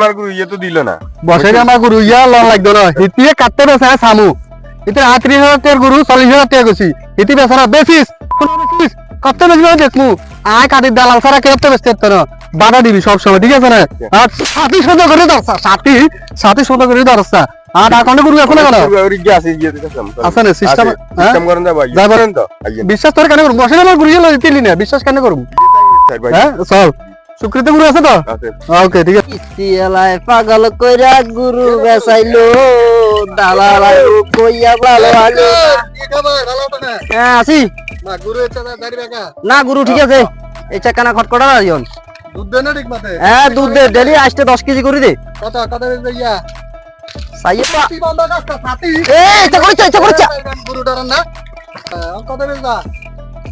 আমার গুরু ইয়ে তো দিল না বছরে আমার গুরু ইয়া লং লাগতো না হিতিয়ে কাটতে বেসা সামু হিতে ৩৮,০০০ টাকার গুরু ৪০,০০০ টাকা গেছি হিতি বেসারা বেসিস কত বেশি দেখমু আয় কাটির দালাল সারা কেটে বেচতে পারতো না বাধা দিবি সবসময় ঠিক আছে না আর সাথী সুন্দর করে দরসা সাথী সুন্দর করে দরসা আর আকাউন্টে গুরু আছে না কেন আছে না সিস্টেম সিস্টেম করেন দা ভাই যাবেন তো বিশ্বাস তোর কেন করব বসে আমার গুরু হলো দিলি না বিশ্বাস কেন করব হ্যাঁ চল সুকৃত গুরু আছে তো ওকে ঠিক আছে ইস্তিয়ালায় পাগল কইরা গুরু বেচাইলো দালালাই কইয়া ভালো হলো কি খবর ভালো তো না হ্যাঁ আছি না গুরু এটা দাড়ি রাখা না গুরু ঠিক আছে এই চাকানা খটখটা না জন দুধ দে না ঠিক মতে হ্যাঁ দুধ দে ডেলি আসতে 10 কেজি করে দে কত কত ইয়া সাইয়েপা সাথী বন্ধ কাস্তা সাথী এই ইচ্ছা করছে গুরু ডরান না কত বেচা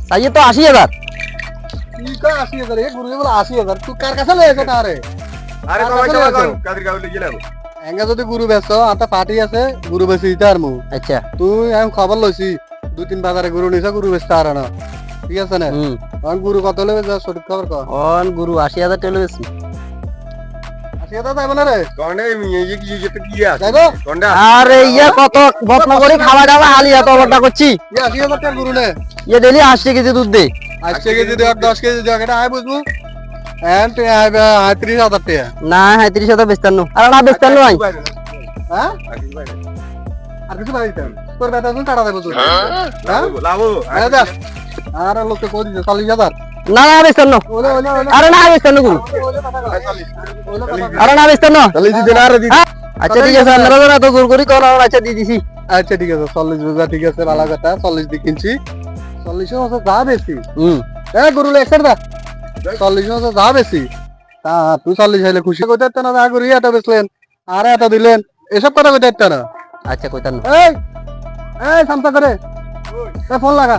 সাইয়ে তো 80,000 কি কয় ৮০,০০০ এ গুরু বলে ৮০,০০০ তুই কার কাছে লয়েছ তারে আরে বাবা চল কাদের গাউলে গেলাম এঙ্গা যদি গুরু বেচো আতা পার্টি আছে গুরু বেচি দিতে আর মু আচ্ছা তুই আমি খবর লইছি ২-৩ বাজারে গরু নিছা গুরু বেচতে আর না ঠিক আছে না আমি গুরু কত লবে যা সঠিক খবর কর অন গুরু 80,000 টাকা বেশি ৮০,০০০ যাইব না রে কোনে ইয়ে কি যেতে কি আছে যাইব কোনটা আরে ইয়া কত বতনা করে খাওয়া দাওয়া হালি এত বড়টা করছি ৮০,০০০ টাকা গুরু নে ইয়া ডেলি 80 কেজি দুধ দে আজকে কেজি দেওয়ার ১০ কেজি দেওয়া এটা আয় বুঝবো এন্ড আইবে ৩০,০০০ টাকা না ৩৭,000 বেচতানো আর না বেচতানো আই হ্যাঁ আর কিছু বাড়াইতে তোর বেটা তুমি টাকা দেবো তুই হ্যাঁ লাভো আরে দা আর লোকে কই দিছে ৪০,০০০ না না বেচতানো ওলে ওলে আরে না বেচতানো গুরু আরে না বেচতানো তাহলে দিতে না রে দিতে আচ্ছা ঠিক আছে আপনারা তো জোর করি কোন আচ্ছা দিয়ে দিছি আচ্ছা ঠিক আছে ৪০ বুঝা ঠিক আছে ভালো কথা ৪০ দি কিনছি ৪০ আছে যা বেশি এ গরু লেক্সার দা ৪০ আছে যা বেশি তা তুই ৪০ হইলে খুশি কইতে না যা গরু এটা বেচলেন আর এটা দিলেন এসব কথা কইতে না আচ্ছা কইতানো এই এই সামসা করে এ ফোন লাগা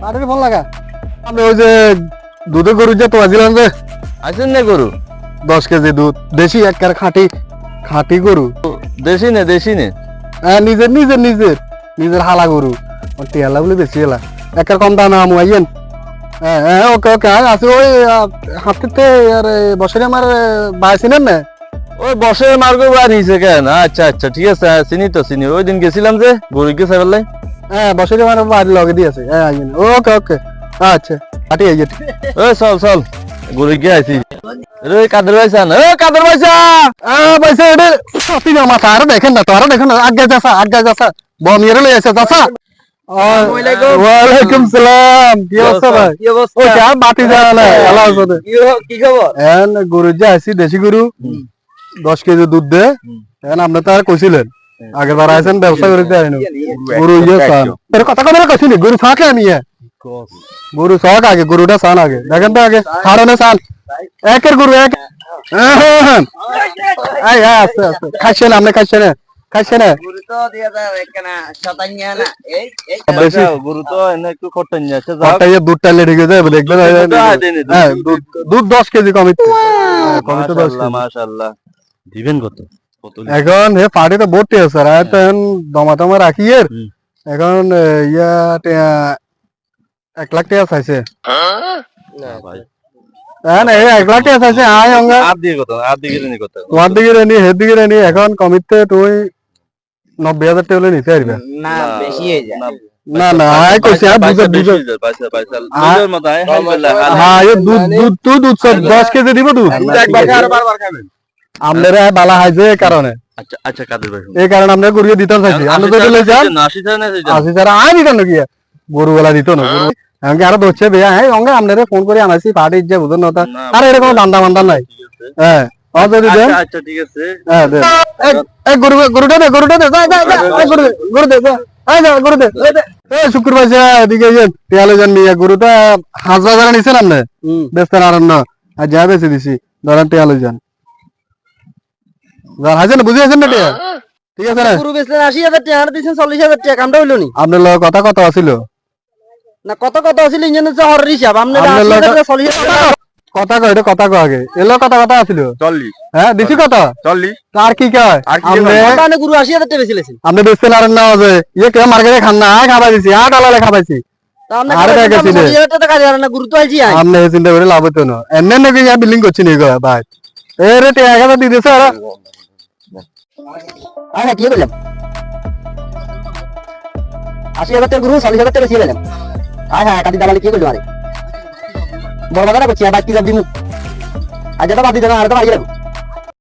পাড়ে ফোন লাগা আমি ওই যে দুধে গরু যে তো আজিলাম যে আছেন না গরু 10 কেজি দুধ দেশি একবার খাঁটি গরু দেশি নে হ্যাঁ নিজের হালা গরু টিয়ালা বলে বেশি এলা একবার কম দাম আমু আইয়েন হ্যাঁ হ্যাঁ ওকে ওকে আছে ওই হাতিতে আর বছরে আমার বাইছিলেন না ওই বসে মার্গো বা নিছে কেন আচ্ছা আচ্ছা ঠিক আছে চিনি ওই দিন গেছিলাম যে গরু কে সাইবালাই হ্যাঁ বছরে আমার বাড়ি লগে দিয়েছে হ্যাঁ আইয়েন ওকে ওকে আচ্ছা হাঁটি আইয়ে ওই চল গরু কে আইছি রে কাদের ভাইসান পয়সা এটা সত্যি না মাথা আর দেখেন না তোরা দেখেন না আগে যাসা বম ইয়ে লই আছে যাসা ওয়ালাইকুম সালাম কি অবস্থা ভাই ও যা বাতি যায় না আল্লাহ হাফেজ কি খবর এন গরু যে আইছি দেশি গরু 10 কেজি দুধ দে এন আপনি তো আর কইছিলেন আগে বার আইছেন ব্যবসা করতে আইনো গরু ইয়ে সান তোর কথা কথা কইছিনি গরু ফাঁকে আমি গরু ফাঁক আগে গরুটা সান আগে দেখেন তো আগে হাড়নে সান একের গরু এক আই আস্তে খাইছে না আপনি খাইছে না গরু তো দিয়া দাও একখানা শতানিয়া না এই বেশি গরু তো এনে একটু কটনি আছে কটাইয়ে দুধটা লেগে গেছে দেখবেন হ্যাঁ দুধ 10 কেজি কমিতে কমিতে 10 কেজি মাশাআল্লাহ দিবেন কত এখন হে পার্টি তো ভর্তি আছে স্যার এখন দমা রাখি এর এখন ইয়া 1 লাখ টাকা চাইছে না ভাই না 1 লাখ টাকা চাইছে আয় অঙ্গা আর দিকে নি কত তোমার দিকে রেনি হের দিকে রেনি এখন কমিতে তুই ৯০,০০০ টাকা হলে নিতে পারবে না বেশি হয়ে যায় না আয় কইছে আর দুধ দুধের মত আয় হ্যাঁ এই দুধ 10 কেজি দিব দুধ একবার আর বারবার খাবেন আপনারা বালা হয় যে কারণে আচ্ছা আচ্ছা কাদের ভাই এই কারণে আমরা গরু দিতে চাইছি আমরা তো দিলে যান 80 টাকা আয় দিত না কি গরু ওলা দিত না গরু আমাকে আরো ধরছে ভাইয়া হ্যাঁ অঙ্গে আপনারা ফোন করে আনাইছি পার্টির যে বুঝুন না আর এরকম দান্দা মান্দা নাই হ্যাঁ যদি দেন আচ্ছা ঠিক আছে হ্যাঁ দে এই গরুটা দে গরু দে এই শুক্রবার যা এদিকে যে পেয়ালে যান নিয়ে গরুটা 1000 নিছেন আপনি বেচতেন আর না আর যা বেচে দিছি ধরেন পেয়ালে যান হাজার বুঝে আছেন না টিয়া ঠিক আছে না গরু বেচলেন 80,000 টাকা আর দিছেন 40,000 টাকা কামটা হইলো নি আপনার লগে কথা কত আছিল না কত আছিল ইঞ্জিনের যে হর হিসাব আপনার 80,000 টাকা 40,000 টাকা কথা কয় আগে এলো কথা আছিল 40 হ্যাঁ দিছি কত 40 আর কি কয় আপনি গরু 80,000 টাকা বেচলেছেন আপনি বেচতেন আর না যে ইয়ে কে মার্কেটে খান না খাবাই দিছি আর ডালালে খাবাইছি আরে দেখেছি 40,000 টাকা কাজ আর না গরু তো আইছি আপনি চিন্তা করে লাভ হতো না এমনি নাকি বিল্ডিং করছি নি গো ভাই এ রে তে 1000 দিয়ে দিছে আর হ্যাঁ কি বললাম 80,000 টাকা গুরু 40,000 টাকা ছিল বললাম হ্যাঁ কাদি দালালি কি করলো আরে বড় বাজারে করছি আর বাকি সব দিমু আজ তো বাদ দিতে না আর তো মারিয়ে রাখো